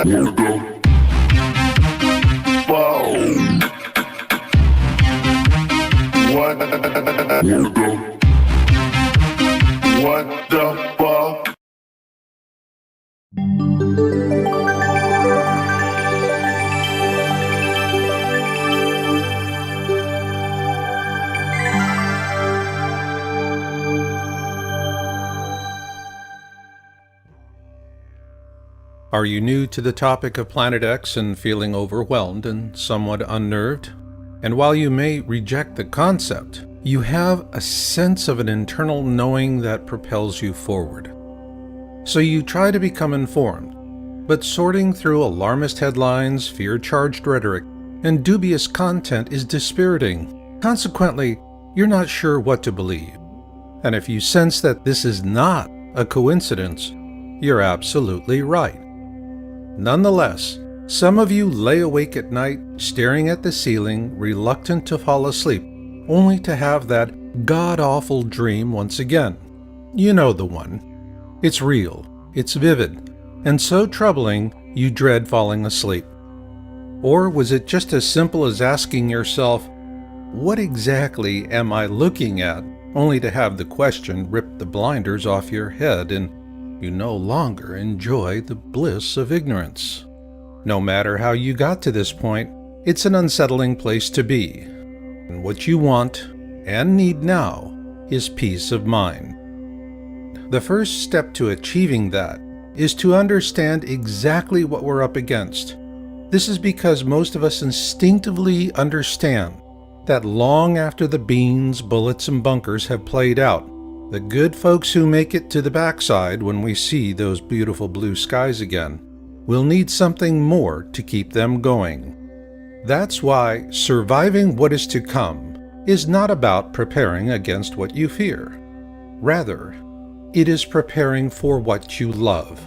Wanna go? Wow. What? Wanna go? What the fuck? Are you new to the topic of Planet X and feeling overwhelmed and somewhat unnerved? And while you may reject the concept, you have a sense of an internal knowing that propels you forward. So you try to become informed, but sorting through alarmist headlines, fear-charged rhetoric, and dubious content is dispiriting. Consequently, you're not sure what to believe. And if you sense that this is not a coincidence, you're absolutely right. Nonetheless, some of you lay awake at night, staring at the ceiling, reluctant to fall asleep, only to have that god-awful dream once again. You know the one. It's real, it's vivid, and so troubling you dread falling asleep. Or was it just as simple as asking yourself, what exactly am I looking at, only to have the question rip the blinders off your head and you no longer enjoy the bliss of ignorance? No matter how you got to this point, it's an unsettling place to be. And what you want and need now is peace of mind. The first step to achieving that is to understand exactly what we're up against. This is because most of us instinctively understand that long after the beans, bullets, and bunkers have played out, the good folks who make it to the backside when we see those beautiful blue skies again will need something more to keep them going. That's why surviving what is to come is not about preparing against what you fear. Rather, it is preparing for what you love.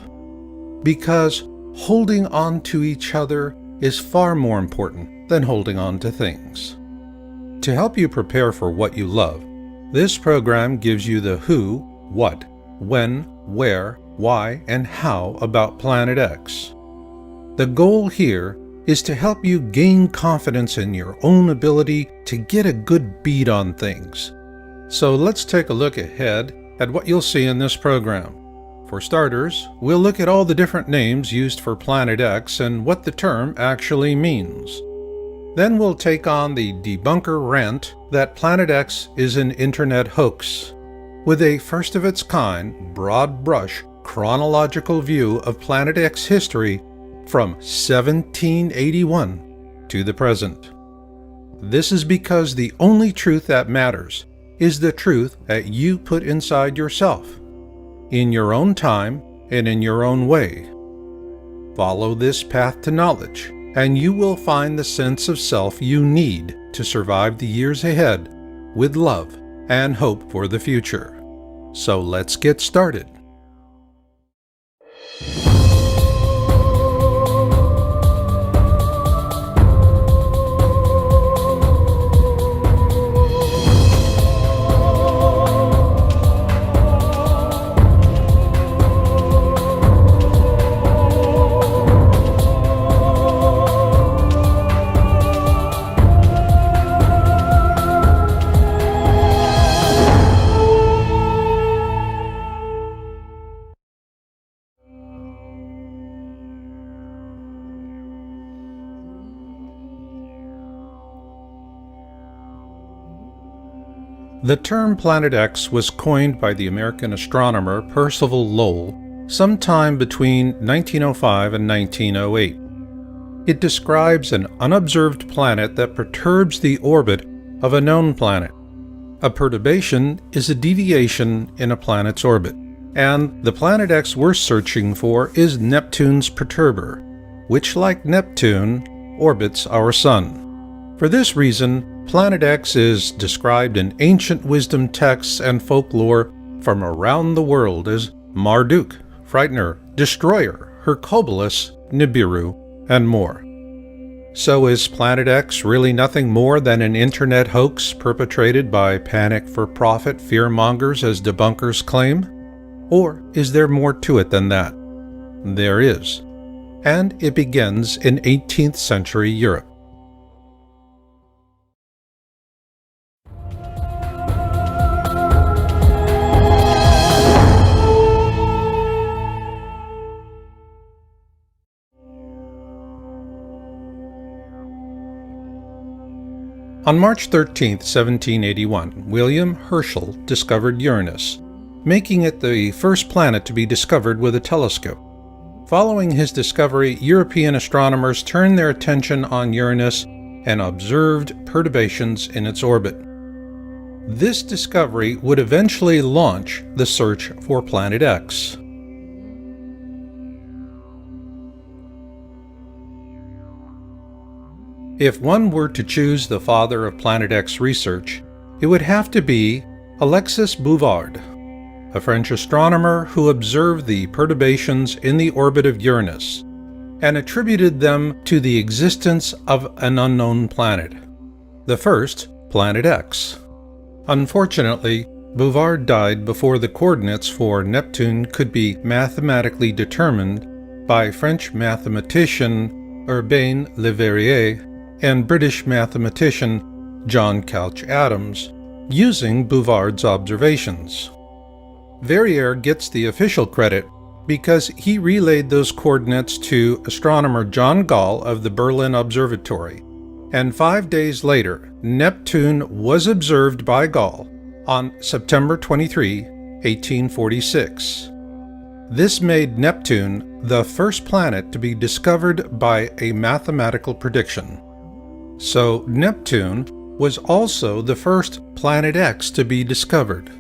Because holding on to each other is far more important than holding on to things. To help you prepare for what you love, this program gives you the who, what, when, where, why, and how about Planet X. The goal here is to help you gain confidence in your own ability to get a good beat on things. So let's take a look ahead at what you'll see in this program. For starters, we'll look at all the different names used for Planet X and what the term actually means. Then we'll take on the debunker rant that Planet X is an internet hoax, with a first-of-its-kind, broad-brush, chronological view of Planet X history from 1781 to the present. This is because the only truth that matters is the truth that you put inside yourself, in your own time and in your own way. Follow this path to knowledge, and you will find the sense of self you need to survive the years ahead with love and hope for the future. So let's get started. The term Planet X was coined by the American astronomer Percival Lowell sometime between 1905 and 1908. It describes an unobserved planet that perturbs the orbit of a known planet. A perturbation is a deviation in a planet's orbit, and the Planet X we're searching for is Neptune's perturber, which, like Neptune, orbits our Sun. For this reason, Planet X is described in ancient wisdom texts and folklore from around the world as Marduk, Frightener, Destroyer, Hercules, Nibiru, and more. So is Planet X really nothing more than an internet hoax perpetrated by panic-for-profit fearmongers as debunkers claim? Or is there more to it than that? There is. and it begins in 18th century Europe. On March 13, 1781, William Herschel discovered Uranus, making it the first planet to be discovered with a telescope. Following his discovery, European astronomers turned their attention on Uranus and observed perturbations in its orbit. This discovery would eventually launch the search for Planet X. If one were to choose the father of Planet X research, it would have to be Alexis Bouvard, a French astronomer who observed the perturbations in the orbit of Uranus and attributed them to the existence of an unknown planet, the first Planet X. Unfortunately, Bouvard died before the coordinates for Neptune could be mathematically determined by French mathematician Urbain Le Verrier and British mathematician John Couch Adams, using Bouvard's observations. Verrier gets the official credit because he relayed those coordinates to astronomer John Gall of the Berlin Observatory, and 5 days later, Neptune was observed by Gall on September 23, 1846. This made Neptune the first planet to be discovered by a mathematical prediction. So Neptune was also the first Planet X to be discovered.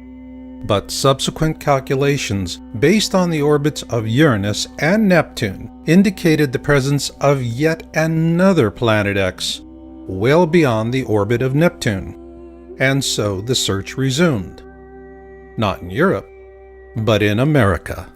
But subsequent calculations based on the orbits of Uranus and Neptune indicated the presence of yet another Planet X well beyond the orbit of Neptune, and so the search resumed. Not in Europe, but in America.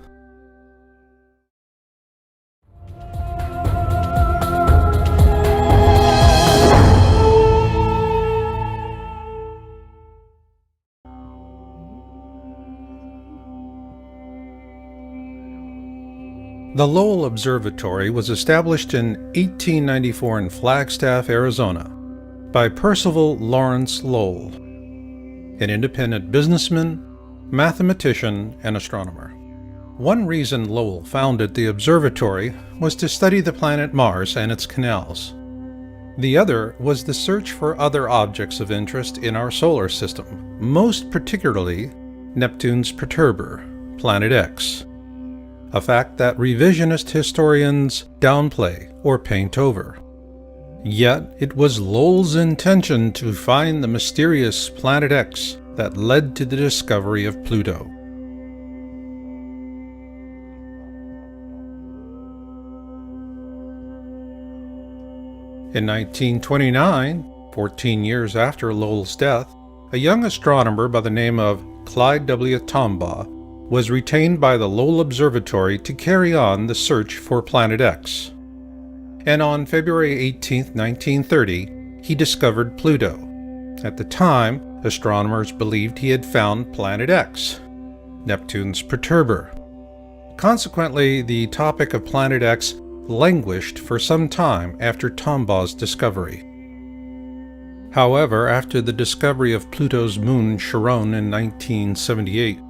The Lowell Observatory was established in 1894 in Flagstaff, Arizona, by Percival Lawrence Lowell, an independent businessman, mathematician, and astronomer. One reason Lowell founded the observatory was to study the planet Mars and its canals. The other was the search for other objects of interest in our solar system, most particularly Neptune's perturber, Planet X. A fact that revisionist historians downplay or paint over. Yet it was Lowell's intention to find the mysterious Planet X that led to the discovery of Pluto. In 1929, 14 years after Lowell's death, a young astronomer by the name of Clyde W. Tombaugh was retained by the Lowell Observatory to carry on the search for Planet X. And on February 18, 1930, he discovered Pluto. At the time, astronomers believed he had found Planet X, Neptune's perturber. Consequently, the topic of Planet X languished for some time after Tombaugh's discovery. However, after the discovery of Pluto's moon Charon in 1978,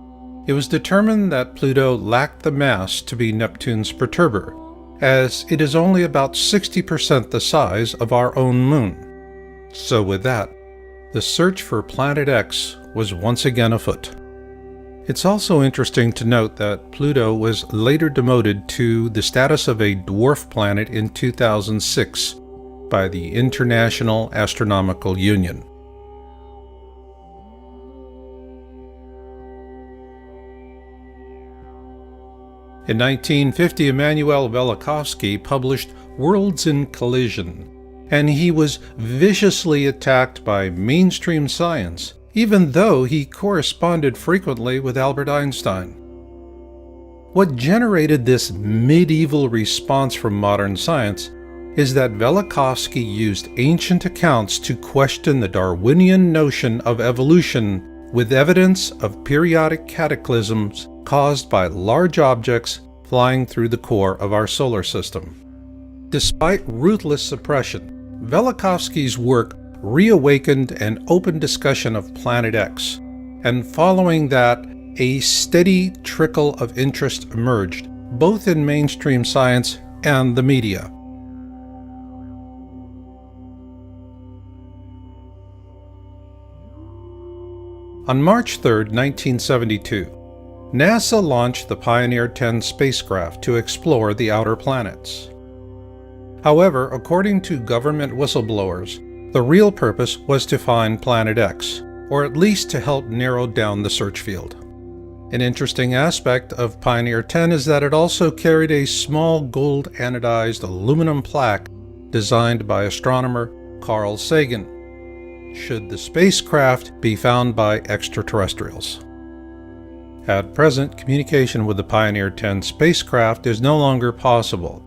it was determined that Pluto lacked the mass to be Neptune's perturber, as it is only about 60% the size of our own moon. So with that, the search for Planet X was once again afoot. It's also interesting to note that Pluto was later demoted to the status of a dwarf planet in 2006 by the International Astronomical Union. In 1950, Immanuel Velikovsky published Worlds in Collision, and he was viciously attacked by mainstream science, even though he corresponded frequently with Albert Einstein. What generated this medieval response from modern science is that Velikovsky used ancient accounts to question the Darwinian notion of evolution with evidence of periodic cataclysms caused by large objects flying through the core of our solar system. Despite ruthless suppression, Velikovsky's work reawakened an open discussion of Planet X, and following that, a steady trickle of interest emerged, both in mainstream science and the media. On March 3, 1972, NASA launched the Pioneer 10 spacecraft to explore the outer planets. However, according to government whistleblowers, the real purpose was to find Planet X, or at least to help narrow down the search field. An interesting aspect of Pioneer 10 is that it also carried a small gold anodized aluminum plaque designed by astronomer Carl Sagan, should the spacecraft be found by extraterrestrials. At present, communication with the Pioneer 10 spacecraft is no longer possible.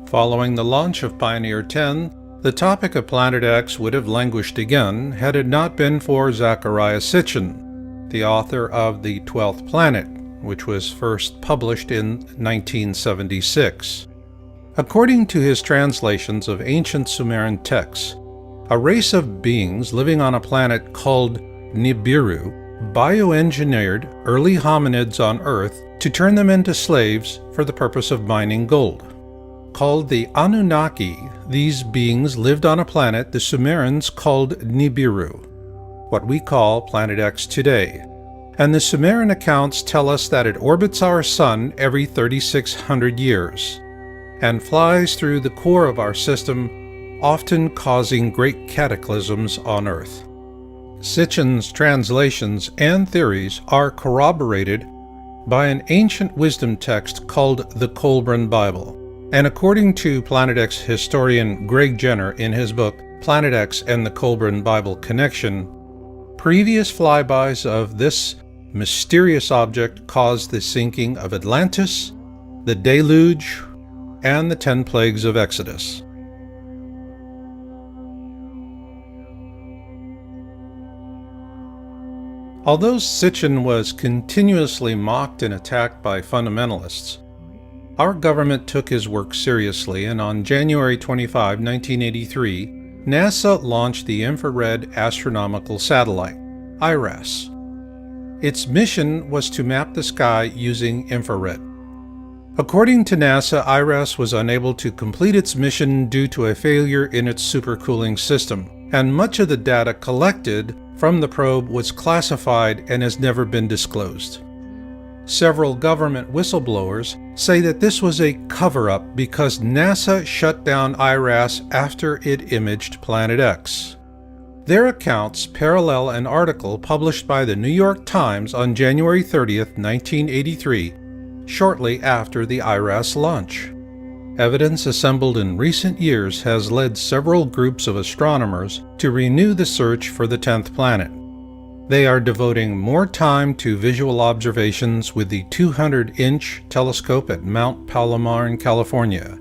Following the launch of Pioneer 10, the topic of Planet X would have languished again had it not been for Zecharia Sitchin, the author of The 12th Planet, which was first published in 1976. According to his translations of ancient Sumerian texts, a race of beings living on a planet called Nibiru bioengineered early hominids on Earth to turn them into slaves for the purpose of mining gold. Called the Anunnaki, these beings lived on a planet the Sumerians called Nibiru, what we call Planet X today, and the Sumerian accounts tell us that it orbits our Sun every 3,600 years, and flies through the core of our system, often causing great cataclysms on Earth. Sitchin's translations and theories are corroborated by an ancient wisdom text called the Kolbrin Bible, and according to Planet X historian Greg Jenner in his book Planet X and the Kolbrin Bible Connection, previous flybys of this mysterious object caused the sinking of Atlantis, the deluge, and the 10 plagues of Exodus. Although Sitchin was continuously mocked and attacked by fundamentalists, our government took his work seriously, and on January 25, 1983, NASA launched the Infrared Astronomical Satellite, IRAS. Its mission was to map the sky using infrared. According to NASA, IRAS was unable to complete its mission due to a failure in its supercooling system, and much of the data collected from the probe was classified and has never been disclosed. Several government whistleblowers say that this was a cover-up because NASA shut down IRAS after it imaged Planet X. Their accounts parallel an article published by the New York Times on January 30, 1983, shortly after the IRAS launch. Evidence assembled in recent years has led several groups of astronomers to renew the search for the 10th planet. They are devoting more time to visual observations with the 200-inch telescope at Mount Palomar in California.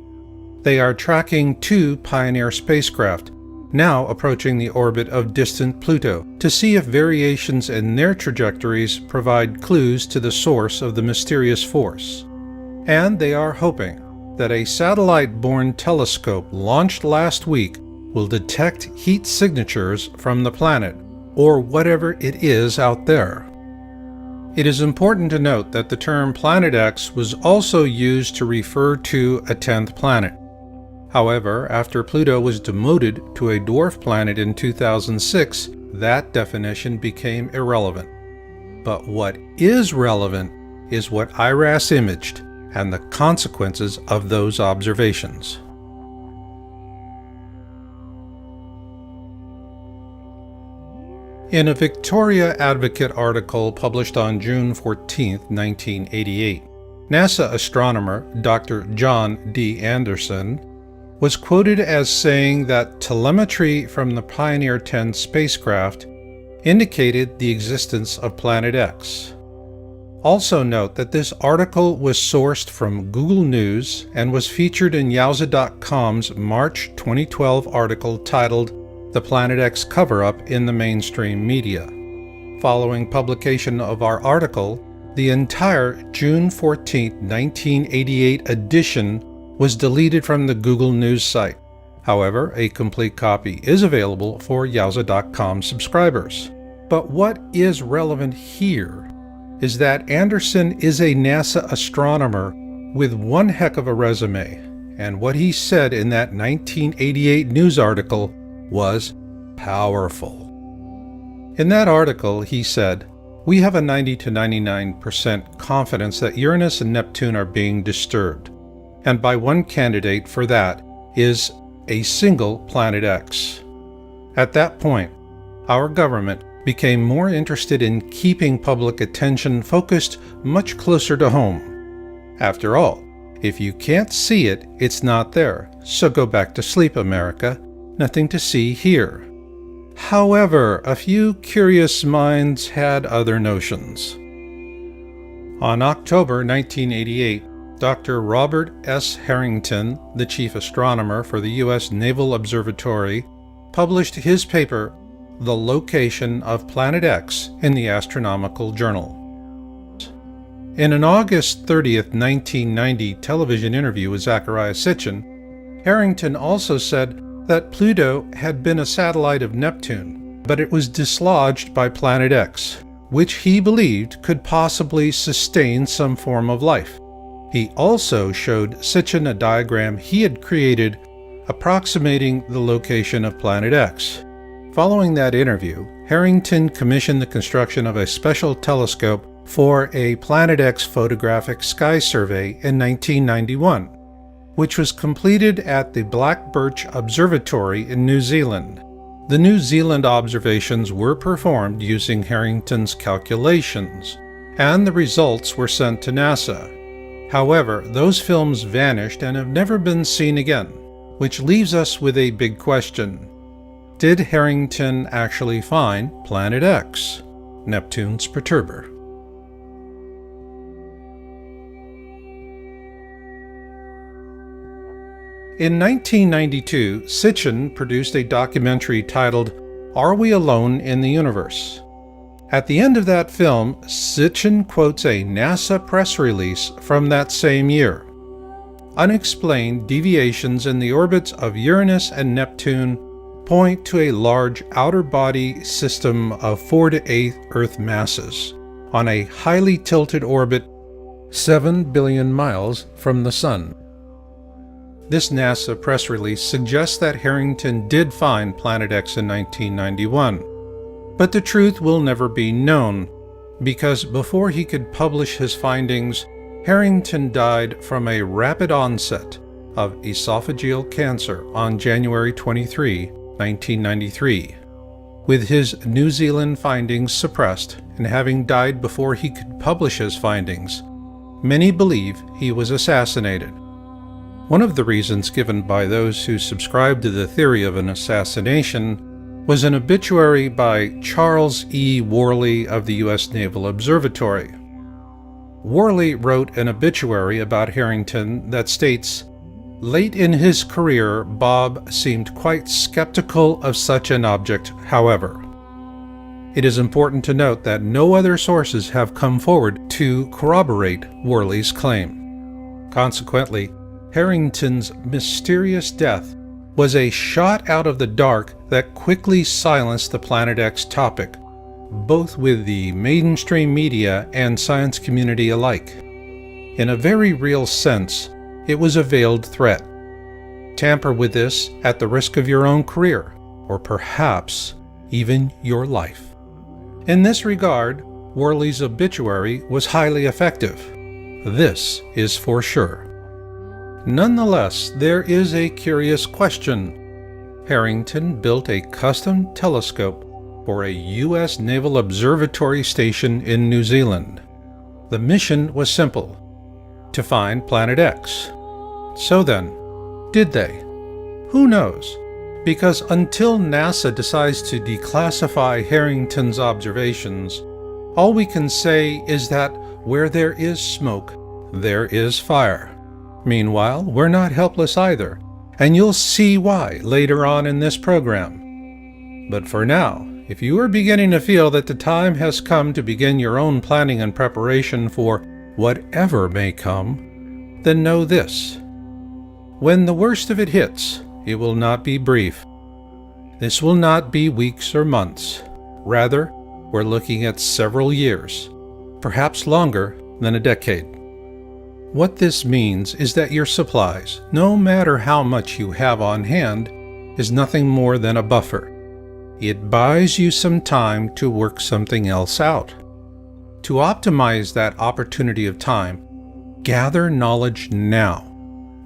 They are tracking 2 Pioneer spacecraft, now approaching the orbit of distant Pluto, to see if variations in their trajectories provide clues to the source of the mysterious force. And they are hoping that a satellite-borne telescope launched last week will detect heat signatures from the planet, or whatever it is out there. It is important to note that the term Planet X was also used to refer to a 10th planet. However, after Pluto was demoted to a dwarf planet in 2006, that definition became irrelevant. But what is relevant is what IRAS imaged and the consequences of those observations. In a Victoria Advocate article published on June 14, 1988, NASA astronomer Dr. John D. Anderson was quoted as saying that telemetry from the Pioneer 10 spacecraft indicated the existence of Planet X. Also note that this article was sourced from Google News and was featured in Yowza.com's March 2012 article titled "The Planet X Cover-Up in the Mainstream Media." Following publication of our article, the entire June 14, 1988 edition was deleted from the Google News site. However, a complete copy is available for Yowza.com subscribers. But what is relevant here is that Anderson is a NASA astronomer with one heck of a resume, and what he said in that 1988 news article was powerful. In that article, he said, "We have a 90 to 99% confidence that Uranus and Neptune are being disturbed, and by one candidate for that is a single Planet X." At that point, our government became more interested in keeping public attention focused much closer to home. After all, if you can't see it, it's not there, so go back to sleep, America. Nothing to see here. However, a few curious minds had other notions. On October 1988, Dr. Robert S. Harrington, the chief astronomer for the U.S. Naval Observatory, published his paper, The Location of Planet X, in the Astronomical Journal. In an August 30th, 1990 television interview with Zecharia Sitchin, Harrington also said that Pluto had been a satellite of Neptune, but it was dislodged by Planet X, which he believed could possibly sustain some form of life. He also showed Sitchin a diagram he had created approximating the location of Planet X. Following that interview, Harrington commissioned the construction of a special telescope for a Planet X photographic sky survey in 1991, which was completed at the Black Birch Observatory in New Zealand. The New Zealand observations were performed using Harrington's calculations, and the results were sent to NASA. However, those films vanished and have never been seen again, which leaves us with a big question. Did Harrington actually find Planet X, Neptune's perturber? In 1992, Sitchin produced a documentary titled Are We Alone in the Universe? At the end of that film, Sitchin quotes a NASA press release from that same year. Unexplained deviations in the orbits of Uranus and Neptune point to a large outer body system of 4 to 8 Earth masses on a highly tilted orbit 7 billion miles from the Sun. This NASA press release suggests that Harrington did find Planet X in 1991. But the truth will never be known, because before he could publish his findings, Harrington died from a rapid onset of esophageal cancer on January 23, 1993. With his New Zealand findings suppressed and having died before he could publish his findings, many believe he was assassinated. One of the reasons given by those who subscribe to the theory of an assassination was an obituary by Charles E. Worley of the U.S. Naval Observatory. Worley wrote an obituary about Harrington that states, "Late in his career, Bob seemed quite skeptical of such an object, however." It is important to note that no other sources have come forward to corroborate Worley's claim. Consequently, Harrington's mysterious death was a shot out of the dark that quickly silenced the Planet X topic, both with the mainstream media and science community alike. In a very real sense, it was a veiled threat. Tamper with this at the risk of your own career, or perhaps even your life. In this regard, Worley's obituary was highly effective. This is for sure. Nonetheless, there is a curious question. Harrington built a custom telescope for a U.S. Naval Observatory station in New Zealand. The mission was simple: to find Planet X. So then, did they? Who knows? Because until NASA decides to declassify Harrington's observations, all we can say is that where there is smoke, there is fire. Meanwhile, we're not helpless either, and you'll see why later on in this program. But for now, If you are beginning to feel that the time has come to begin your own planning and preparation for whatever may come, then know this. When the worst of it hits, it will not be brief. This will not be weeks or months. Rather, we're looking at several years, perhaps longer than a decade. What this means is that your supplies, no matter how much you have on hand, is nothing more than a buffer. It buys you some time to work something else out. To optimize that opportunity of time, gather knowledge now,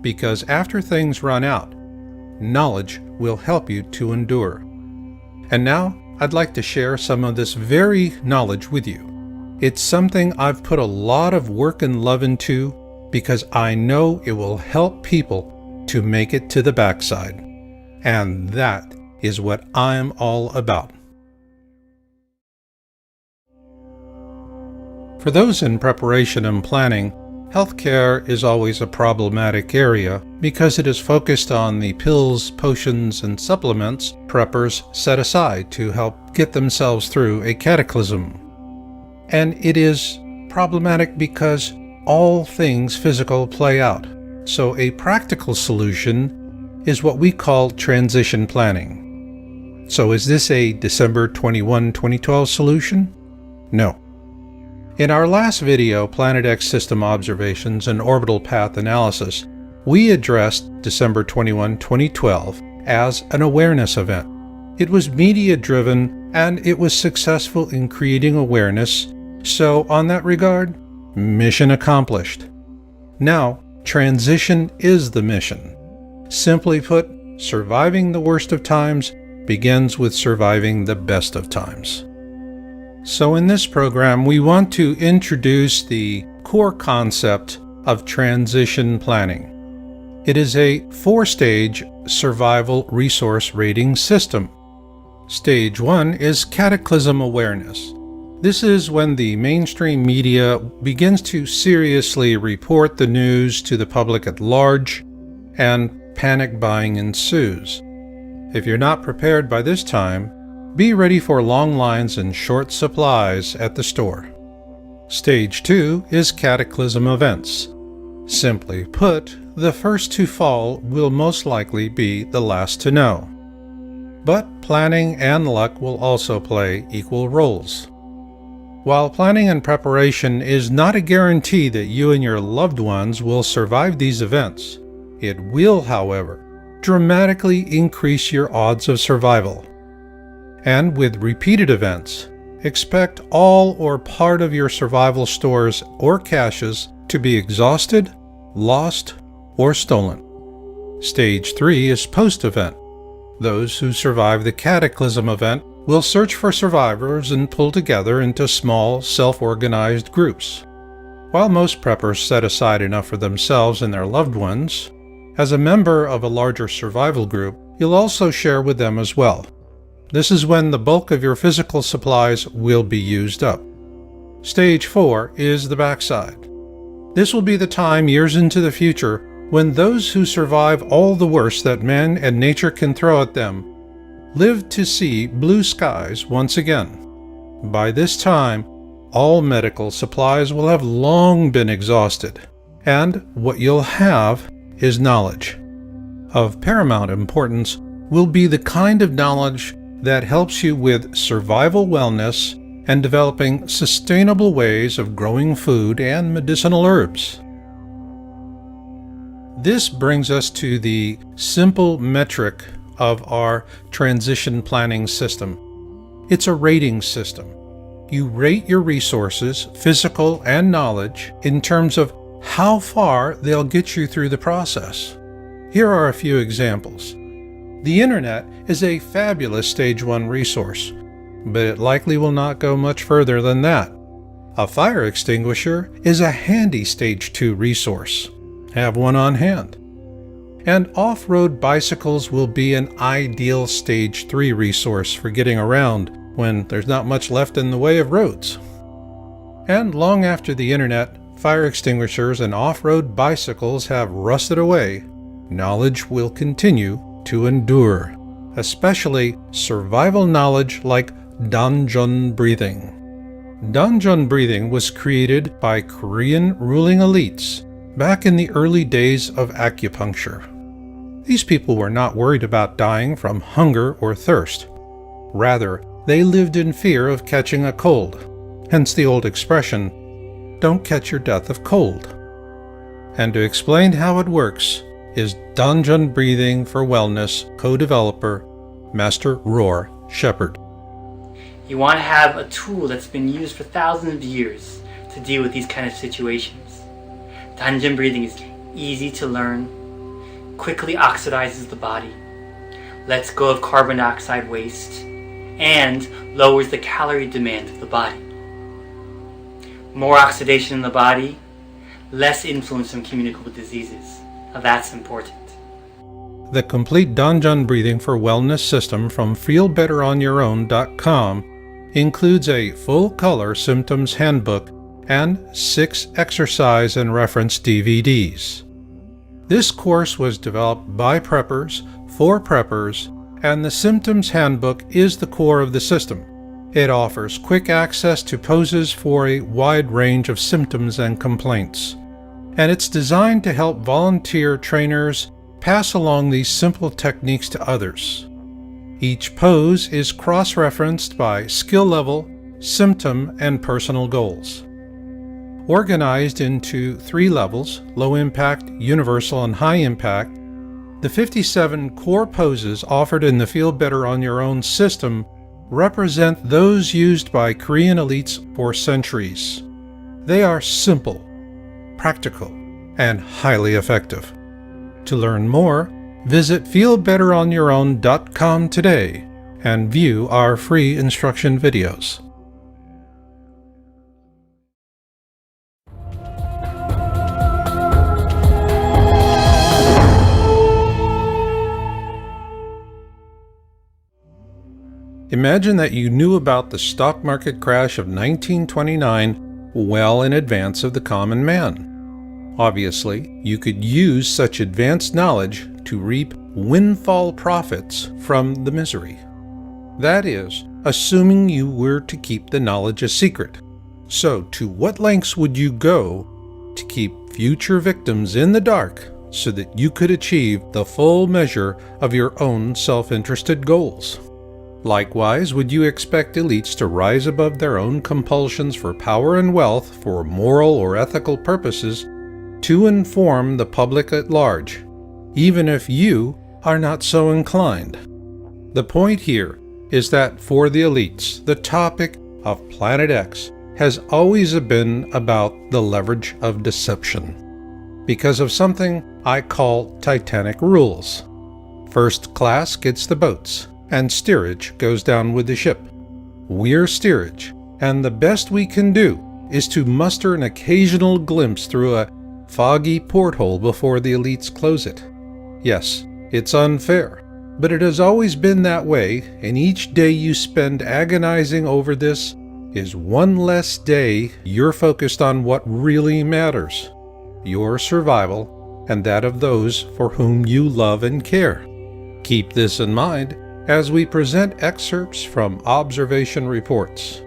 because after things run out, knowledge will help you to endure. And now, I'd like to share some of this very knowledge with you. It's something I've put a lot of work and love into because I know it will help people to make it to the backside. And that is what I'm all about. For those in preparation and planning, healthcare is always a problematic area because it is focused on the pills, potions, and supplements preppers set aside to help get themselves through a cataclysm. And it is problematic because all things physical play out. So a practical solution is what we call transition planning. So is this a December 21, 2012 solution? No. In our last video, Planet X System Observations and Orbital Path Analysis, we addressed December 21, 2012 as an awareness event. It was media-driven and it was successful in creating awareness, so on that regard, mission accomplished. Now, transition is the mission. Simply put, surviving the worst of times begins with surviving the best of times. So in this program, we want to introduce the core concept of transition planning. It is a 4-stage survival resource rating system. Stage 1 is cataclysm awareness. This is when the mainstream media begins to seriously report the news to the public at large, and panic buying ensues. If you're not prepared by this time, be ready for long lines and short supplies at the store. Stage 2 is cataclysm events. Simply put, the first to fall will most likely be the last to know. But planning and luck will also play equal roles. While planning and preparation is not a guarantee that you and your loved ones will survive these events, it will, however, dramatically increase your odds of survival. And with repeated events, expect all or part of your survival stores or caches to be exhausted, lost, or stolen. Stage 3 is post-event. Those who survive the cataclysm event will search for survivors and pull together into small, self-organized groups. While most preppers set aside enough for themselves and their loved ones, as a member of a larger survival group, you'll also share with them as well. This is when the bulk of your physical supplies will be used up. Stage 4 is the backside. This will be the time years into the future when those who survive all the worst that man and nature can throw at them live to see blue skies once again. By this time, all medical supplies will have long been exhausted, and what you'll have is knowledge. Of paramount importance will be the kind of knowledge that helps you with survival wellness and developing sustainable ways of growing food and medicinal herbs. This brings us to the simple metric of our transition planning system. It's a rating system. You rate your resources, physical and knowledge, in terms of how far they'll get you through the process. Here are a few examples. The internet is a fabulous Stage 1 resource, but it likely will not go much further than that. A fire extinguisher is a handy Stage 2 resource. Have one on hand. And off-road bicycles will be an ideal Stage 3 resource for getting around when there's not much left in the way of roads. And long after the internet, fire extinguishers and off-road bicycles have rusted away, knowledge will continue to endure, especially survival knowledge like Danjun breathing. Danjun breathing was created by Korean ruling elites back in the early days of acupuncture. These people were not worried about dying from hunger or thirst. Rather, they lived in fear of catching a cold, hence the old expression, "Don't catch your death of cold." And to explain how it works is Danjun Breathing for Wellness co-developer, Master Roar Shepherd. You want to have a tool that's been used for thousands of years to deal with these kind of situations. Danjun breathing is easy to learn, quickly oxidizes the body, lets go of carbon dioxide waste, and lowers the calorie demand of the body. More oxidation in the body, less influence from communicable diseases. Now that's important. The complete Danjun Breathing for Wellness system from feelbetteronyourown.com includes a full-color symptoms handbook and 6 exercise and reference DVDs. This course was developed by preppers, for preppers, and the symptoms handbook is the core of the system. It offers quick access to poses for a wide range of symptoms and complaints. And it's designed to help volunteer trainers pass along these simple techniques to others. Each pose is cross-referenced by skill level, symptom, and personal goals. Organized into 3 levels, low impact, universal, and high impact, the 57 core poses offered in the Feel Better on Your Own system represent those used by Korean elites for centuries. They are simple, practical, and highly effective. To learn more, visit feelbetteronyourown.com today and view our free instruction videos. Imagine that you knew about the stock market crash of 1929 well in advance of the common man. Obviously, you could use such advanced knowledge to reap windfall profits from the misery. That is, assuming you were to keep the knowledge a secret. So, to what lengths would you go to keep future victims in the dark so that you could achieve the full measure of your own self-interested goals? Likewise, would you expect elites to rise above their own compulsions for power and wealth for moral or ethical purposes to inform the public at large, even if you are not so inclined? The point here is that for the elites, the topic of Planet X has always been about the leverage of deception, because of something I call Titanic rules. First class gets the boats, and steerage goes down with the ship. We're steerage, and the best we can do is to muster an occasional glimpse through a foggy porthole before the elites close it. Yes, it's unfair, but it has always been that way, and each day you spend agonizing over this is one less day you're focused on what really matters, your survival and that of those for whom you love and care. Keep this in mind as we present excerpts from observation reports.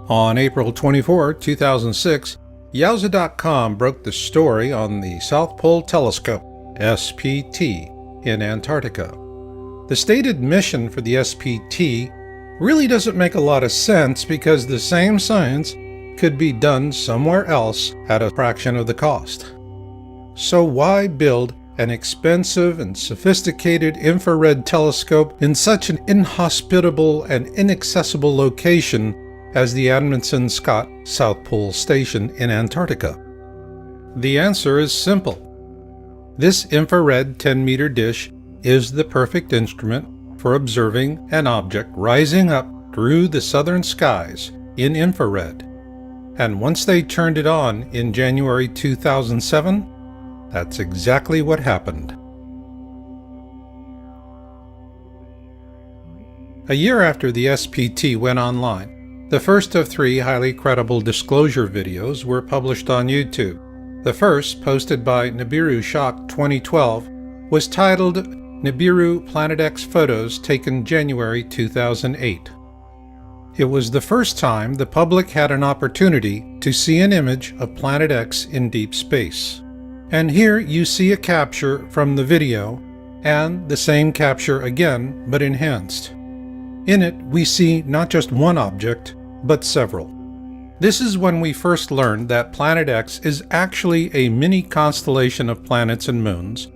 On April 24, 2006, Yowza.com broke the story on the South Pole Telescope, SPT, in Antarctica. The stated mission for the SPT really doesn't make a lot of sense because the same science could be done somewhere else at a fraction of the cost. So why build an expensive and sophisticated infrared telescope in such an inhospitable and inaccessible location as the Amundsen Scott South Pole Station in Antarctica? The answer is simple. This infrared 10-meter dish is the perfect instrument for observing an object rising up through the southern skies in infrared. And once they turned it on in January 2007, that's exactly what happened. A year after the SPT went online, the first of 3 highly credible disclosure videos were published on YouTube. The first, posted by Nibiru Shock 2012, was titled Nibiru Planet X photos taken January 2008. It was the first time the public had an opportunity to see an image of Planet X in deep space. And here you see a capture from the video, and the same capture again, but enhanced. In it, we see not just one object, but several. This is when we first learned that Planet X is actually a mini constellation of planets and moons,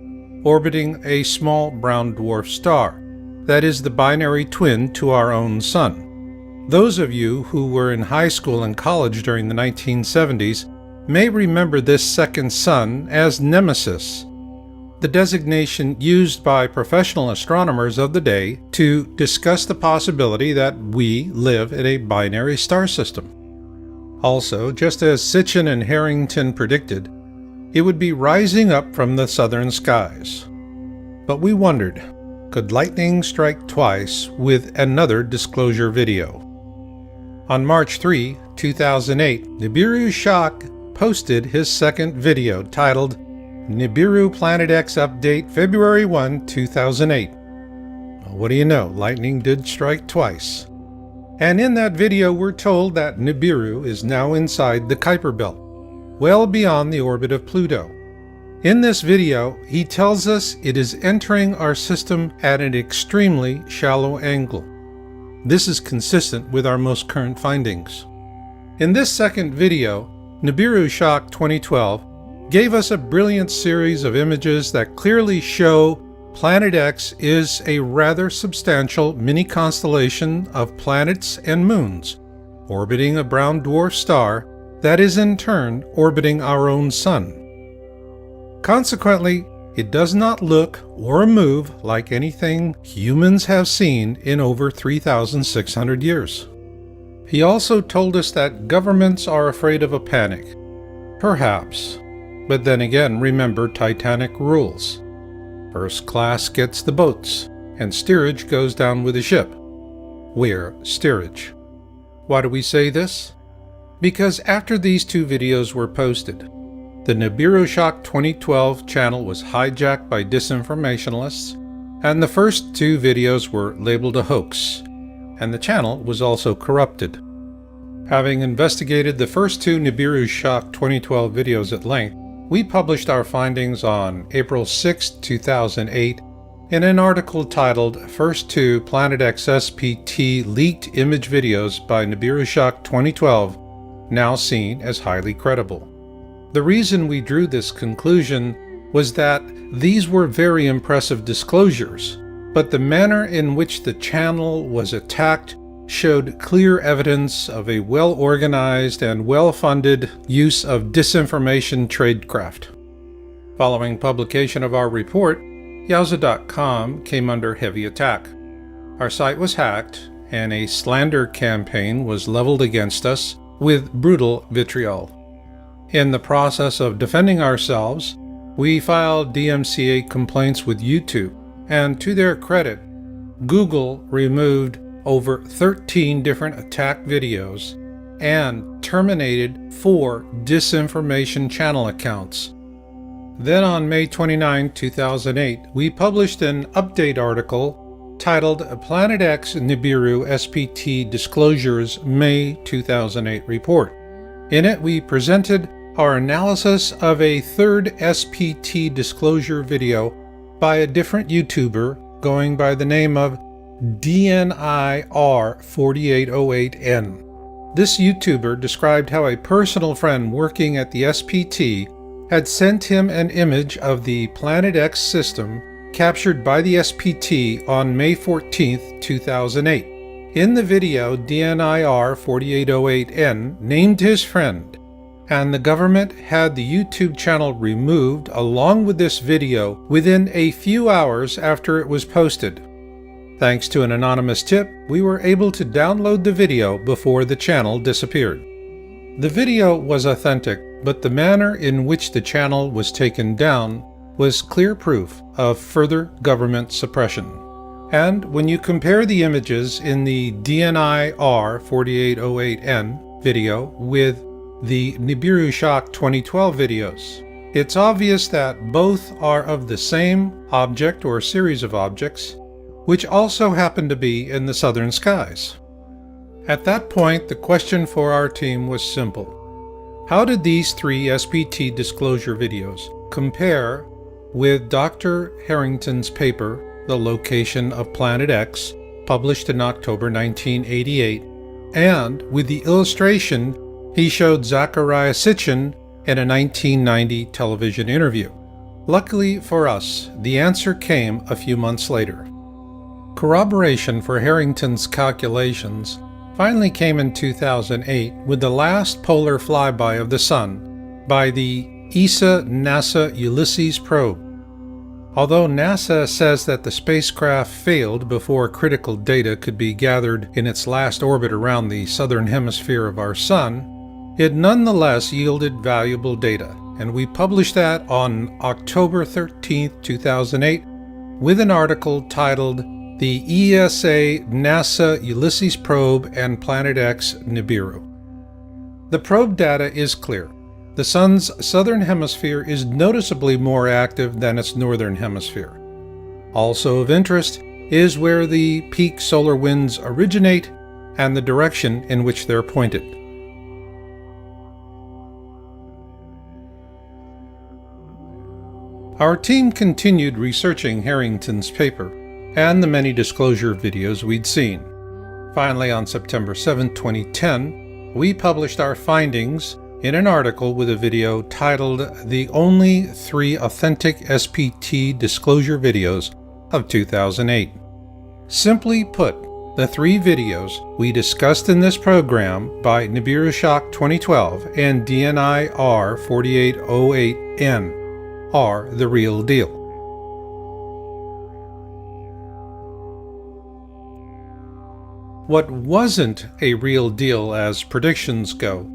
orbiting a small brown dwarf star, that is the binary twin to our own Sun. Those of you who were in high school and college during the 1970s may remember this second sun as Nemesis, the designation used by professional astronomers of the day to discuss the possibility that we live in a binary star system. Also, just as Sitchin and Harrington predicted, it would be rising up from the southern skies. But we wondered, could lightning strike twice with another disclosure video? On March 3, 2008, Nibiru Shock posted his second video titled Nibiru Planet X Update February 1, 2008. Well, what do you know, lightning did strike twice. And in that video we're told that Nibiru is now inside the Kuiper Belt, well beyond the orbit of Pluto. In this video, he tells us it is entering our system at an extremely shallow angle. This is consistent with our most current findings. In this second video, Nibiru Shock 2012 gave us a brilliant series of images that clearly show Planet X is a rather substantial mini-constellation of planets and moons, orbiting a brown dwarf star that is in turn orbiting our own Sun. Consequently, it does not look or move like anything humans have seen in over 3,600 years. He also told us that governments are afraid of a panic. Perhaps. But then again, remember Titanic rules. First class gets the boats, and steerage goes down with the ship. We're steerage. Why do we say this? Because after these two videos were posted, the Nibiru Shock 2012 channel was hijacked by disinformationalists, and the first two videos were labeled a hoax, and the channel was also corrupted. Having investigated the first two Nibiru Shock 2012 videos at length, we published our findings on April 6, 2008 in an article titled First Two Planet X SPT Leaked Image Videos by Nibiru Shock 2012, now seen as highly credible. The reason we drew this conclusion was that these were very impressive disclosures, but the manner in which the channel was attacked showed clear evidence of a well-organized and well-funded use of disinformation tradecraft. Following publication of our report, Yowza.com came under heavy attack. Our site was hacked, and a slander campaign was leveled against us with brutal vitriol. In the process of defending ourselves, we filed DMCA complaints with YouTube, and to their credit, Google removed over 13 different attack videos and terminated 4 disinformation channel accounts. Then on May 29, 2008, we published an update article titled Planet X Nibiru SPT Disclosures May 2008 Report. In it, we presented our analysis of a third SPT disclosure video by a different YouTuber going by the name of DNIR4808N. This YouTuber described how a personal friend working at the SPT had sent him an image of the Planet X system captured by the SPT on May 14, 2008. In the video, DNIR4808N named his friend, and the government had the YouTube channel removed along with this video within a few hours after it was posted. Thanks to an anonymous tip, we were able to download the video before the channel disappeared. The video was authentic, but the manner in which the channel was taken down was clear proof of further government suppression. And when you compare the images in the DNIR4808N video with the Nibiru Shock 2012 videos, It's obvious that both are of the same object or series of objects, which also happen to be in the southern skies. At that point, the question for our team was simple. How did these three SPT disclosure videos compare with Dr. Harrington's paper, The Location of Planet X, published in October 1988, and with the illustration he showed Zecharia Sitchin in a 1990 television interview? Luckily for us, the answer came a few months later. Corroboration for Harrington's calculations finally came in 2008 with the last polar flyby of the Sun by the ESA-NASA Ulysses probe. Although NASA says that the spacecraft failed before critical data could be gathered in its last orbit around the southern hemisphere of our Sun, it nonetheless yielded valuable data, and we published that on October 13, 2008, with an article titled The ESA-NASA Ulysses Probe and Planet X Nibiru. The probe data is clear. The Sun's southern hemisphere is noticeably more active than its northern hemisphere. Also of interest is where the peak solar winds originate and the direction in which they're pointed. Our team continued researching Harrington's paper and the many disclosure videos we'd seen. Finally, on September 7, 2010, we published our findings in an article with a video titled The Only 3 Authentic SPT Disclosure Videos of 2008. Simply put, the 3 videos we discussed in this program by Nibiru Shock 2012 and DNI R4808N are the real deal. What wasn't a real deal as predictions go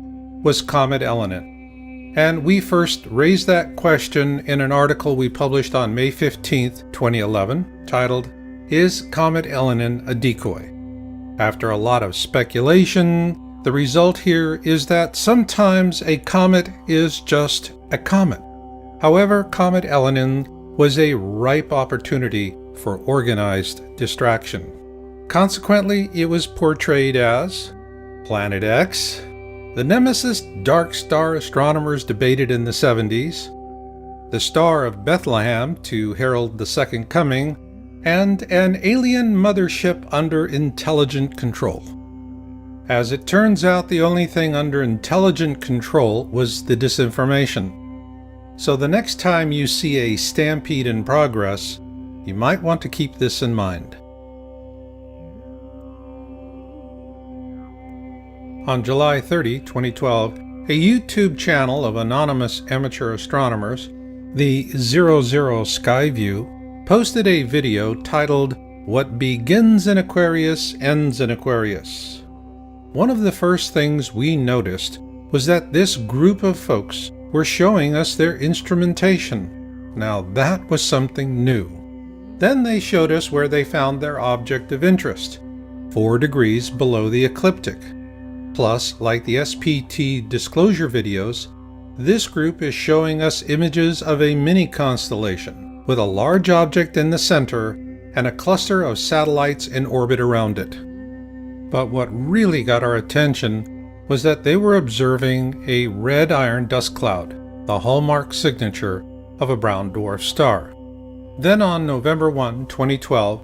was Comet Elenin, and we first raised that question in an article we published on May 15, 2011, titled, Is Comet Elenin a Decoy? After a lot of speculation, the result here is that sometimes a comet is just a comet. However, Comet Elenin was a ripe opportunity for organized distraction. Consequently, it was portrayed as Planet X, the nemesis dark star astronomers debated in the 70s, the Star of Bethlehem to herald the Second Coming, and an alien mothership under intelligent control. As it turns out, the only thing under intelligent control was the disinformation. So the next time you see a stampede in progress, you might want to keep this in mind. On July 30, 2012, a YouTube channel of anonymous amateur astronomers, the 00 Skyview, posted a video titled What Begins in Aquarius Ends in Aquarius. One of the first things we noticed was that this group of folks were showing us their instrumentation. Now that was something new. Then they showed us where they found their object of interest, 4 degrees below the ecliptic. Plus, like the SPT disclosure videos, this group is showing us images of a mini constellation with a large object in the center and a cluster of satellites in orbit around it. But what really got our attention was that they were observing a red iron dust cloud, the hallmark signature of a brown dwarf star. Then on November 1, 2012,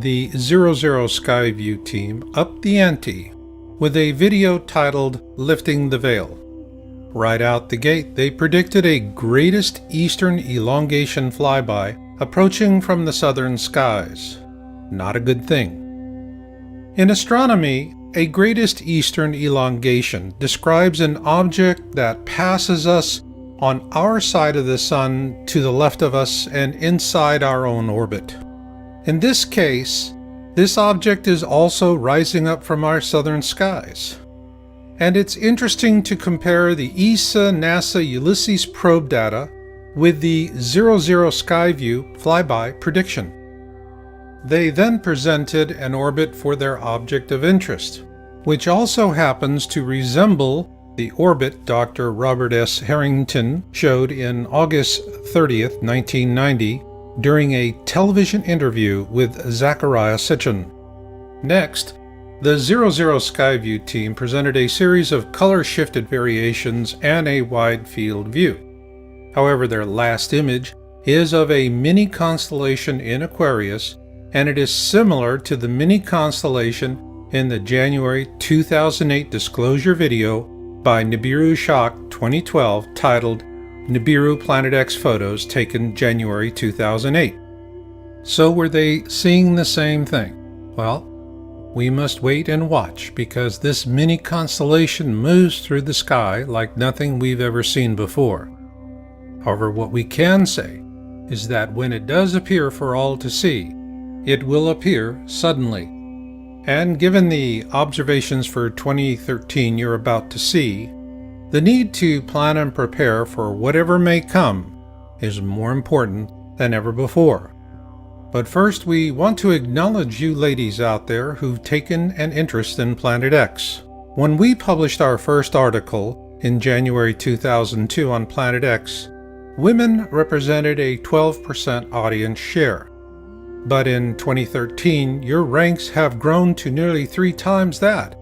the 00 Skyview team upped the ante with a video titled Lifting the Veil. Right out the gate, they predicted a greatest eastern elongation flyby approaching from the southern skies. Not a good thing. In astronomy, a greatest eastern elongation describes an object that passes us on our side of the Sun to the left of us and inside our own orbit. In this case, this object is also rising up from our southern skies. And it's interesting to compare the ESA-NASA Ulysses probe data with the 00 Skyview flyby prediction. They then presented an orbit for their object of interest, which also happens to resemble the orbit Dr. Robert S. Harrington showed in August 30th, 1990, during a television interview with Zachariah Sitchin. Next, the 00 Skyview team presented a series of color-shifted variations and a wide field view. However, their last image is of a mini constellation in Aquarius, and it is similar to the mini constellation in the January 2008 disclosure video by Nibiru Shock 2012 titled Nibiru Planet X Photos taken January 2008. So were they seeing the same thing? Well, we must wait and watch, because this mini constellation moves through the sky like nothing we've ever seen before. However, what we can say is that when it does appear for all to see, it will appear suddenly. And given the observations for 2013 you're about to see, the need to plan and prepare for whatever may come is more important than ever before. But first, we want to acknowledge you ladies out there who've taken an interest in Planet X. When we published our first article in January 2002 on Planet X, women represented a 12% audience share. But in 2013, your ranks have grown to nearly 3 times that.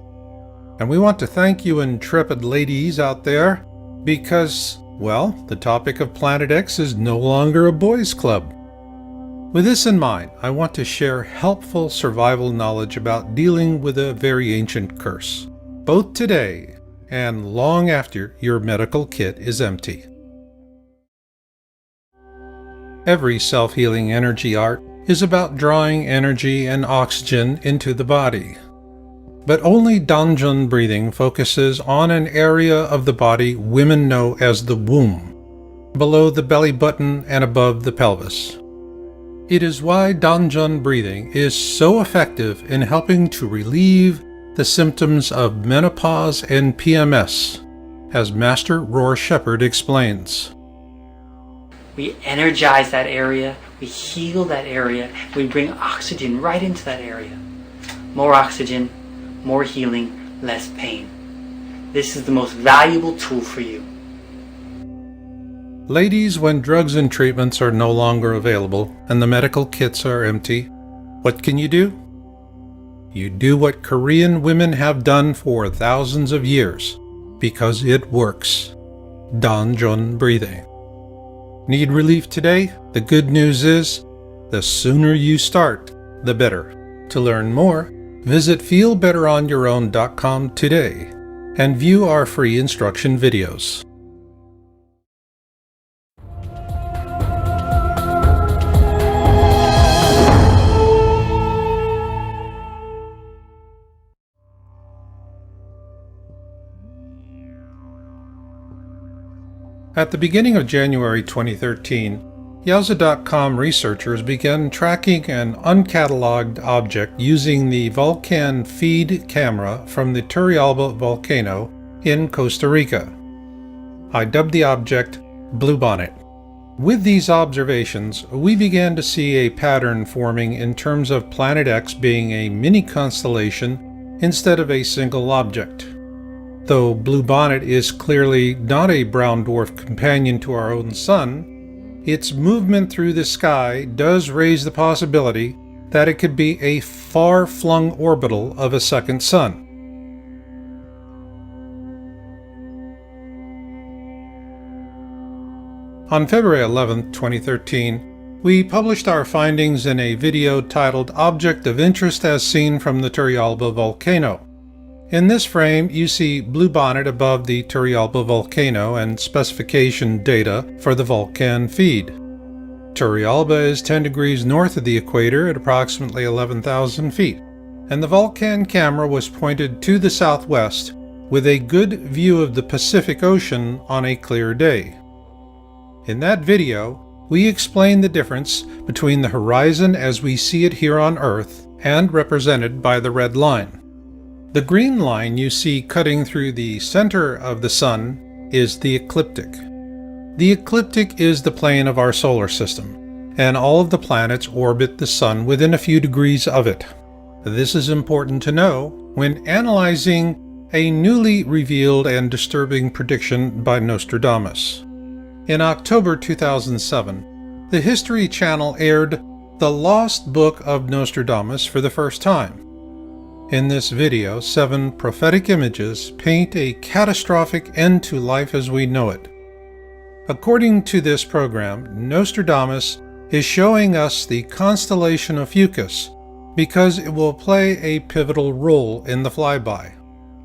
And we want to thank you intrepid ladies out there because, well, the topic of Planet X is no longer a boys' club. With this in mind, I want to share helpful survival knowledge about dealing with a very ancient curse, both today and long after your medical kit is empty. Every self-healing energy art is about drawing energy and oxygen into the body. But only Danjun breathing focuses on an area of the body women know as the womb, below the belly button and above the pelvis. It is why Danjun breathing is so effective in helping to relieve the symptoms of menopause and PMS, as Master Roar Shepherd explains. We energize that area, we heal that area, we bring oxygen right into that area. More oxygen, more healing, less pain. This is the most valuable tool for you. Ladies, when drugs and treatments are no longer available and the medical kits are empty, what can you do? You do what Korean women have done for thousands of years, because it works. Danjun breathing. Need relief today? The good news is, the sooner you start, the better. To learn more, visit feelbetteronyourown.com today and view our free instruction videos. At the beginning of January 2013, Yowza.com researchers began tracking an uncatalogued object using the Vulcan feed camera from the Turrialba volcano in Costa Rica. I dubbed the object Bluebonnet. With these observations, we began to see a pattern forming in terms of Planet X being a mini constellation instead of a single object. Though Bluebonnet is clearly not a brown dwarf companion to our own sun, its movement through the sky does raise the possibility that it could be a far-flung orbital of a second sun. On February 11, 2013, we published our findings in a video titled Object of Interest as Seen from the Turrialba Volcano. In this frame, you see Bluebonnet above the Turrialba volcano and specification data for the Vulcan feed. Turrialba is 10 degrees north of the equator at approximately 11,000 feet, and the Vulcan camera was pointed to the southwest with a good view of the Pacific Ocean on a clear day. In that video, we explain the difference between the horizon as we see it here on Earth and represented by the red line. The green line you see cutting through the center of the Sun is the ecliptic. The ecliptic is the plane of our solar system, and all of the planets orbit the Sun within a few degrees of it. This is important to know when analyzing a newly revealed and disturbing prediction by Nostradamus. In October 2007, the History Channel aired The Lost Book of Nostradamus for the first time. In this video, 7 prophetic images paint a catastrophic end to life as we know it. According to this program, Nostradamus is showing us the constellation of Fucus because it will play a pivotal role in the flyby.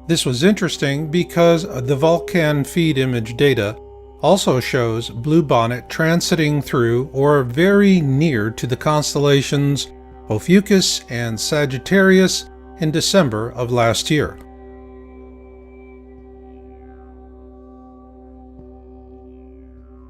This was interesting because the Vulcan feed image data also shows Bluebonnet transiting through or very near to the constellations Ophiuchus and Sagittarius in December of last year.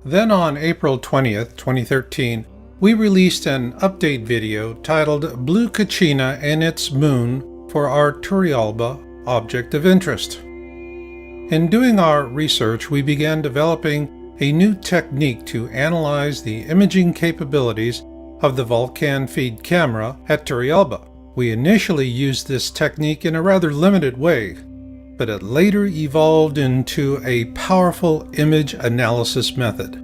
Then on April 20th, 2013, we released an update video titled Blue Caccina and its Moon for our Turrialba object of interest. In doing our research, we began developing a new technique to analyze the imaging capabilities of the Vulcan feed camera at Turrialba. We initially used this technique in a rather limited way, but it later evolved into a powerful image analysis method.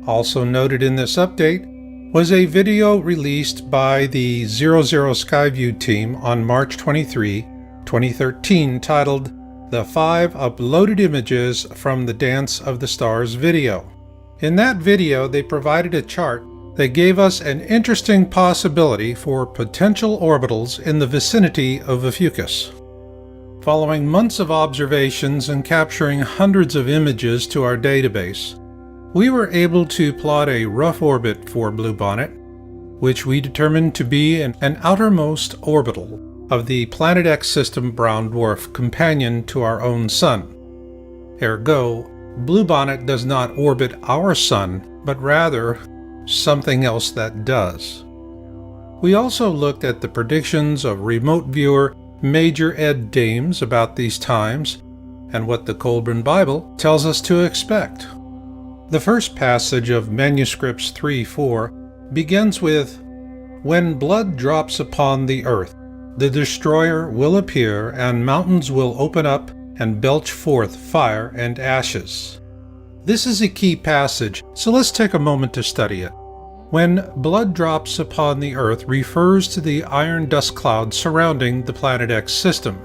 Also noted in this update was a video released by the 00 Skyview team on March 23, 2013 titled The 5 Uploaded Images from the Dance of the Stars video. In that video, they provided a chart that gave us an interesting possibility for potential orbitals in the vicinity of Ophiuchus. Following months of observations and capturing hundreds of images to our database, we were able to plot a rough orbit for Bluebonnet, which we determined to be an outermost orbital of the Planet X system brown dwarf companion to our own Sun. Ergo, Bluebonnet does not orbit our Sun, but rather something else that does. We also looked at the predictions of remote viewer Major Ed Dames about these times and what the Colburn Bible tells us to expect. The first passage of Manuscripts 3:4 begins with, "When blood drops upon the earth, the destroyer will appear, and mountains will open up and belch forth fire and ashes." This is a key passage, so let's take a moment to study it. When blood drops upon the earth refers to the iron dust cloud surrounding the Planet X system.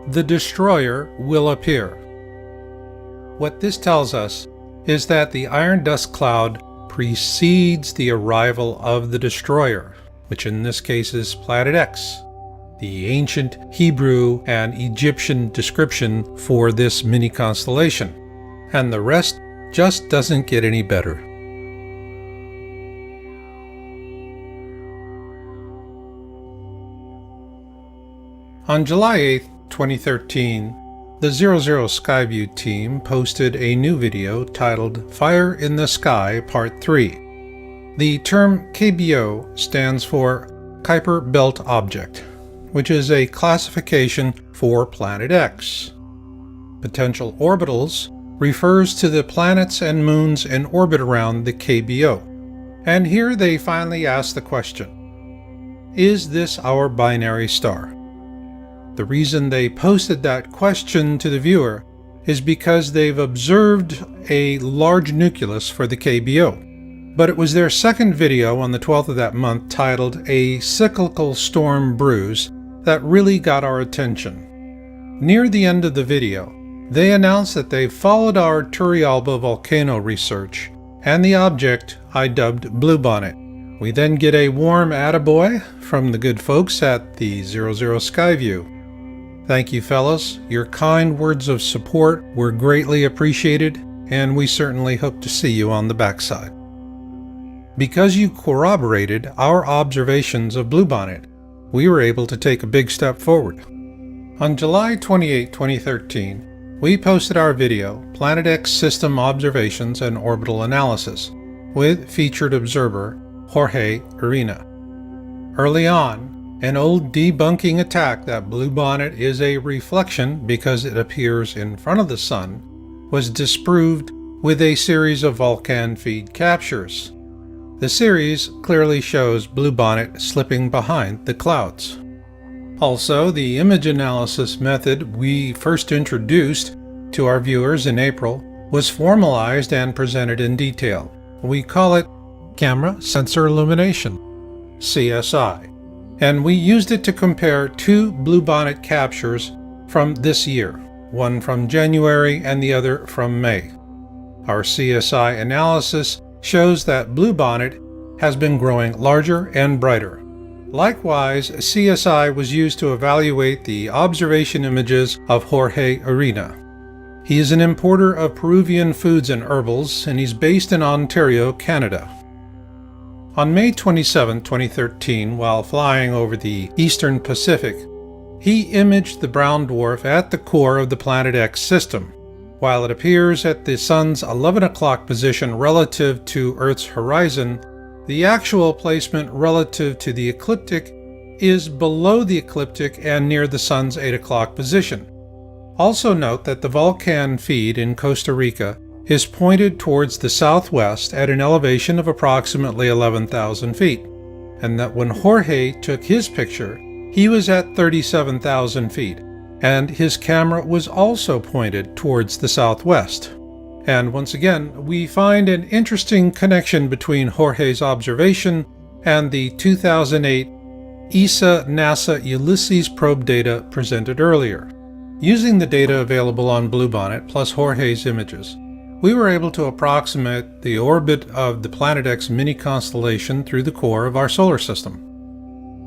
The destroyer will appear. What this tells us is that the iron dust cloud precedes the arrival of the destroyer, which in this case is Planet X, the ancient Hebrew and Egyptian description for this mini constellation. And the rest just doesn't get any better. On July 8, 2013, the 00 Skyview team posted a new video titled Fire in the Sky Part 3. The term KBO stands for Kuiper Belt Object, which is a classification for Planet X. Potential orbitals refers to the planets and moons in orbit around the KBO. And here they finally ask the question, is this our binary star? The reason they posted that question to the viewer is because they've observed a large nucleus for the KBO. But it was their second video on the 12th of that month titled A Cyclical Storm Brews that really got our attention. Near the end of the video, they announced that they followed our Turrialba volcano research and the object I dubbed Bluebonnet. We then get a warm attaboy from the good folks at the 00 Skyview. Thank you, fellas. Your kind words of support were greatly appreciated, and we certainly hope to see you on the backside. Because you corroborated our observations of Bluebonnet, we were able to take a big step forward. On July 28, 2013, we posted our video, Planet X System Observations and Orbital Analysis, with featured observer Jorge Arena. Early on, an old debunking attack that Bluebonnet is a reflection because it appears in front of the Sun was disproved with a series of Vulcan feed captures. The series clearly shows Bluebonnet slipping behind the clouds. Also, the image analysis method we first introduced to our viewers in April was formalized and presented in detail. We call it Camera Sensor Illumination, CSI, and we used it to compare two bluebonnet captures from this year, one from January and the other from May. Our CSI analysis shows that bluebonnet has been growing larger and brighter. Likewise, CSI was used to evaluate the observation images of Jorge Arena. He is an importer of Peruvian foods and herbals, and he's based in Ontario, Canada. On May 27, 2013, while flying over the Eastern Pacific, he imaged the brown dwarf at the core of the Planet X system. While it appears at the Sun's 11 o'clock position relative to Earth's horizon, the actual placement relative to the ecliptic is below the ecliptic and near the Sun's 8 o'clock position. Also note that the Vulcan feed in Costa Rica is pointed towards the southwest at an elevation of approximately 11,000 feet, and that when Jorge took his picture, he was at 37,000 feet, and his camera was also pointed towards the southwest. And once again, we find an interesting connection between Jorge's observation and the 2008 ESA-NASA Ulysses probe data presented earlier. Using the data available on bluebonnet plus Jorge's images, we were able to approximate the orbit of the Planet X mini-constellation through the core of our solar system.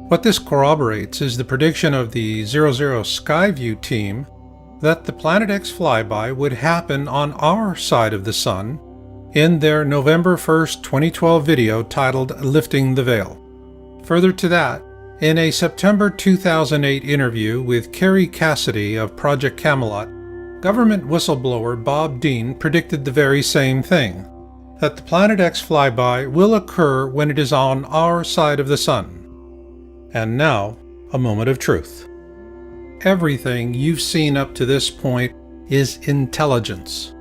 What this corroborates is the prediction of the 00 Skyview team that the Planet X flyby would happen on our side of the Sun in their November 1st, 2012 video titled Lifting the Veil. Further to that, in a September 2008 interview with Carrie Cassidy of Project Camelot, government whistleblower Bob Dean predicted the very same thing, that the Planet X flyby will occur when it is on our side of the Sun. And now, a moment of truth. Everything you've seen up to this point is intelligence.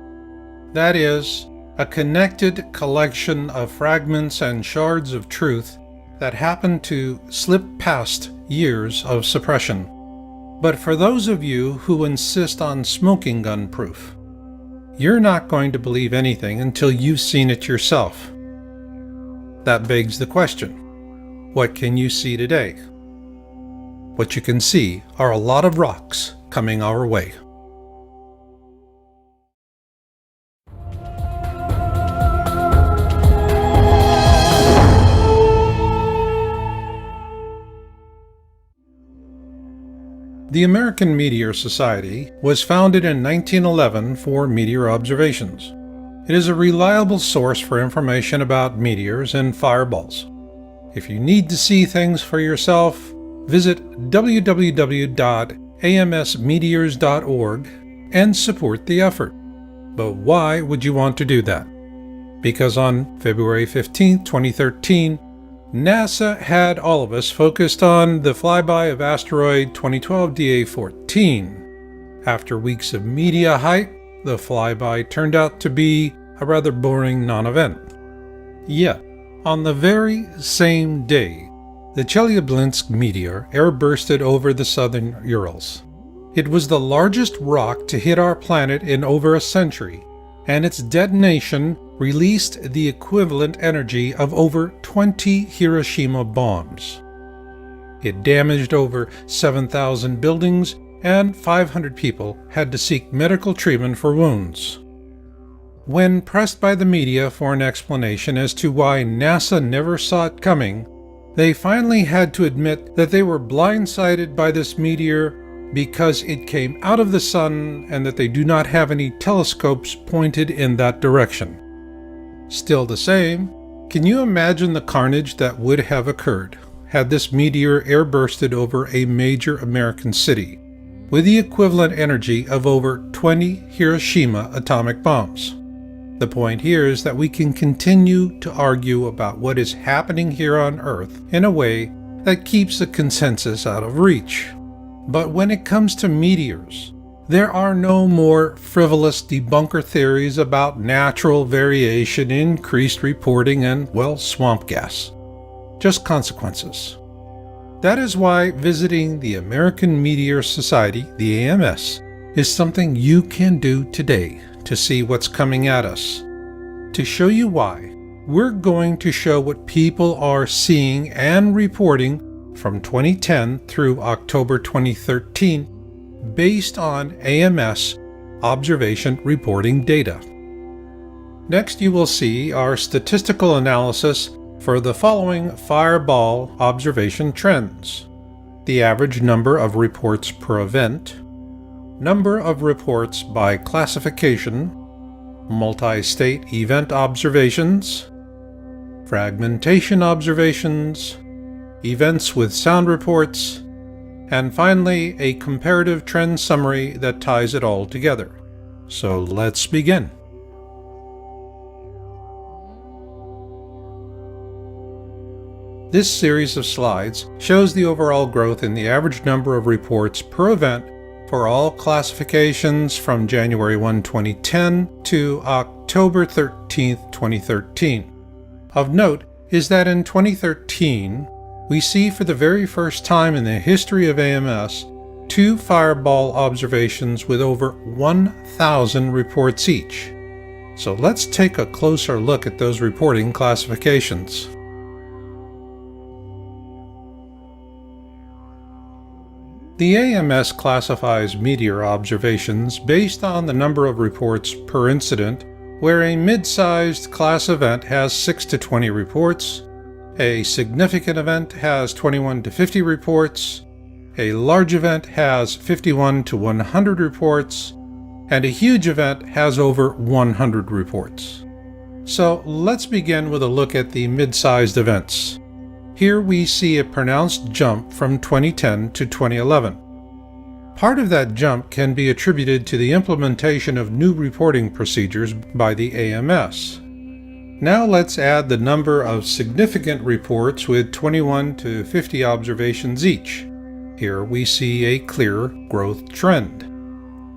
That is, a connected collection of fragments and shards of truth that happen to slip past years of suppression. But for those of you who insist on smoking gun proof, you're not going to believe anything until you've seen it yourself. That begs the question. What can you see today? What you can see are a lot of rocks coming our way. The American Meteor Society was founded in 1911 for meteor observations. It is a reliable source for information about meteors and fireballs. If you need to see things for yourself, visit www.amsmeteors.org and support the effort. But why would you want to do that? Because on February 15, 2013, NASA had all of us focused on the flyby of asteroid 2012 DA14. After weeks of media hype, the flyby turned out to be a rather boring non-event. Yet, on the very same day, the Chelyabinsk meteor airbursted over the southern Urals. It was the largest rock to hit our planet in over a century, and its detonation released the equivalent energy of over 20 Hiroshima bombs. It damaged over 7,000 buildings, and 500 people had to seek medical treatment for wounds. When pressed by the media for an explanation as to why NASA never saw it coming, they finally had to admit that they were blindsided by this meteor because it came out of the sun and that they do not have any telescopes pointed in that direction. Still the same, can you imagine the carnage that would have occurred had this meteor airbursted over a major American city with the equivalent energy of over 20 Hiroshima atomic bombs? The point here is that we can continue to argue about what is happening here on Earth in a way that keeps the consensus out of reach. But when it comes to meteors, there are no more frivolous debunker theories about natural variation, increased reporting, and, well, swamp gas. Just consequences. That is why visiting the American Meteor Society, the AMS, is something you can do today to see what's coming at us. To show you why, we're going to show what people are seeing and reporting from 2010 through October 2013 based on AMS observation reporting data. Next, you will see our statistical analysis for the following fireball observation trends: the average number of reports per event, number of reports by classification, multi-state event observations, fragmentation observations, events with sound reports, and finally a comparative trend summary that ties it all together. So let's begin. This series of slides shows the overall growth in the average number of reports per event for all classifications from January 1, 2010 to October 13, 2013. Of note is that in 2013, we see for the very first time in the history of AMS 2 fireball observations with over 1,000 reports each. So let's take a closer look at those reporting classifications. The AMS classifies meteor observations based on the number of reports per incident, where a mid-sized class event has 6 to 20 reports, a significant event has 21 to 50 reports, a large event has 51 to 100 reports, and a huge event has over 100 reports. So let's begin with a look at the mid-sized events. Here we see a pronounced jump from 2010 to 2011. Part of that jump can be attributed to the implementation of new reporting procedures by the AMS. Now let's add the number of significant reports with 21 to 50 observations each. Here we see a clear growth trend.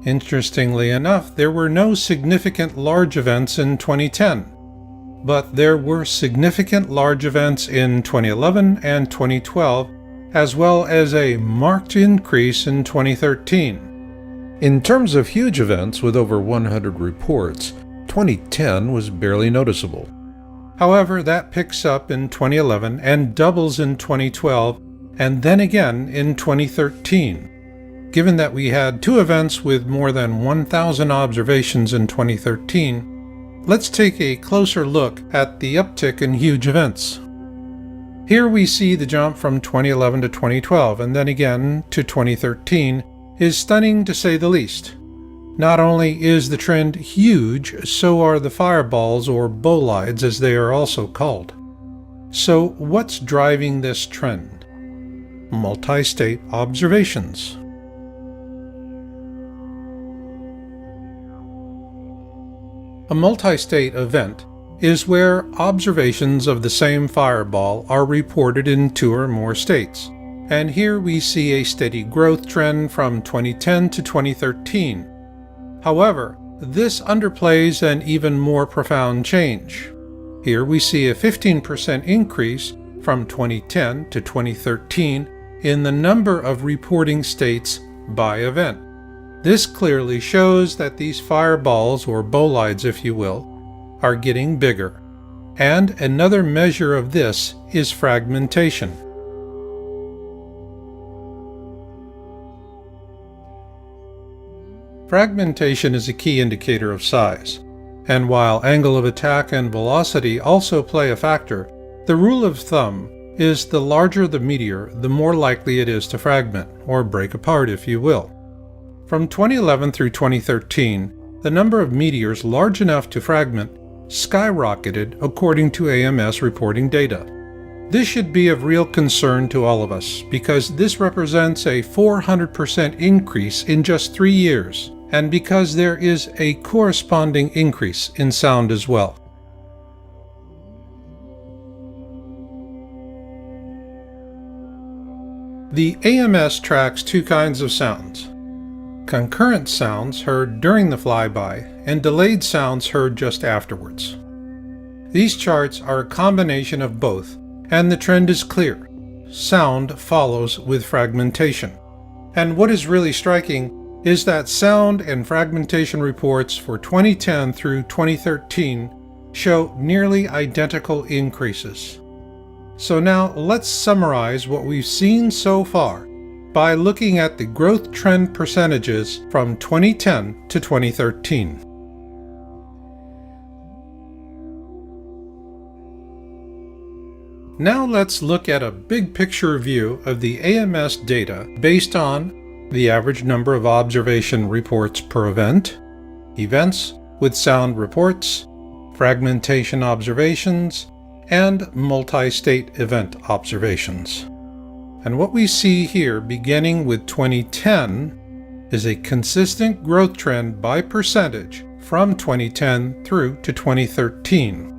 Interestingly enough, there were no significant large events in 2010. But there were significant large events in 2011 and 2012, as well as a marked increase in 2013. In terms of huge events with over 100 reports, 2010 was barely noticeable. However, that picks up in 2011 and doubles in 2012, and then again in 2013. Given that we had 2 events with more than 1,000 observations in 2013, let's take a closer look at the uptick in huge events. Here we see the jump from 2011 to 2012 and then again to 2013 is stunning to say the least. Not only is the trend huge, so are the fireballs or bolides as they are also called. So what's driving this trend? Multi-state observations. A multi-state event is where observations of the same fireball are reported in 2 or more states, and here we see a steady growth trend from 2010 to 2013. However, this underplays an even more profound change. Here we see a 15% increase from 2010 to 2013 in the number of reporting states by event. This clearly shows that these fireballs, or bolides if you will, are getting bigger. And another measure of this is fragmentation. Fragmentation is a key indicator of size, and while angle of attack and velocity also play a factor, the rule of thumb is the larger the meteor, the more likely it is to fragment, or break apart if you will. From 2011 through 2013, the number of meteors large enough to fragment skyrocketed according to AMS reporting data. This should be of real concern to all of us because this represents a 400% increase in just 3 years, and because there is a corresponding increase in sound as well. The AMS tracks 2 kinds of sounds: concurrent sounds heard during the flyby and delayed sounds heard just afterwards. These charts are a combination of both, and the trend is clear. sound follows with fragmentation. And what is really striking is that sound and fragmentation reports for 2010 through 2013 show nearly identical increases. So now let's summarize what we've seen so far by looking at the growth trend percentages from 2010 to 2013. Now let's look at a big picture view of the AMS data based on the average number of observation reports per event, events with sound reports, fragmentation observations, and multi-state event observations. And what we see here, beginning with 2010, is a consistent growth trend by percentage from 2010 through to 2013.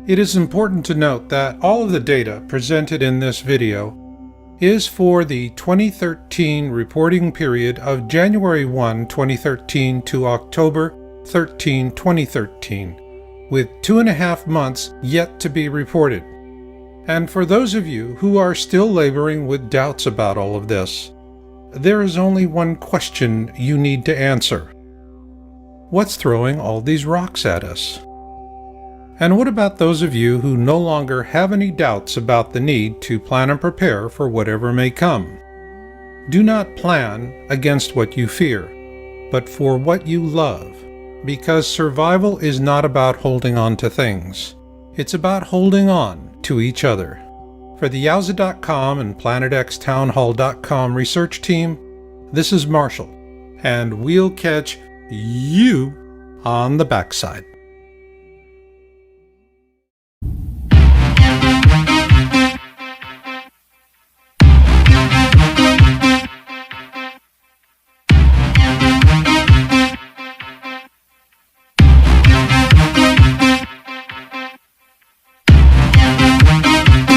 It is important to note that all of the data presented in this video is for the 2013 reporting period of January 1, 2013 to October 13, 2013, with 2.5 months yet to be reported. And for those of you who are still laboring with doubts about all of this, there is only one question you need to answer. What's throwing all these rocks at us? And what about those of you who no longer have any doubts about the need to plan and prepare for whatever may come? Do not plan against what you fear, but for what you love, because survival is not about holding on to things. It's about holding on to each other. For the Yowza.com and PlanetXTownHall.com research team, this is Marshall, and we'll catch you on the backside.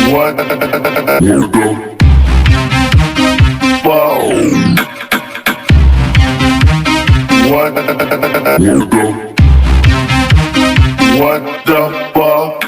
What? Wanna go? Wow. What? Wanna go? What the fuck?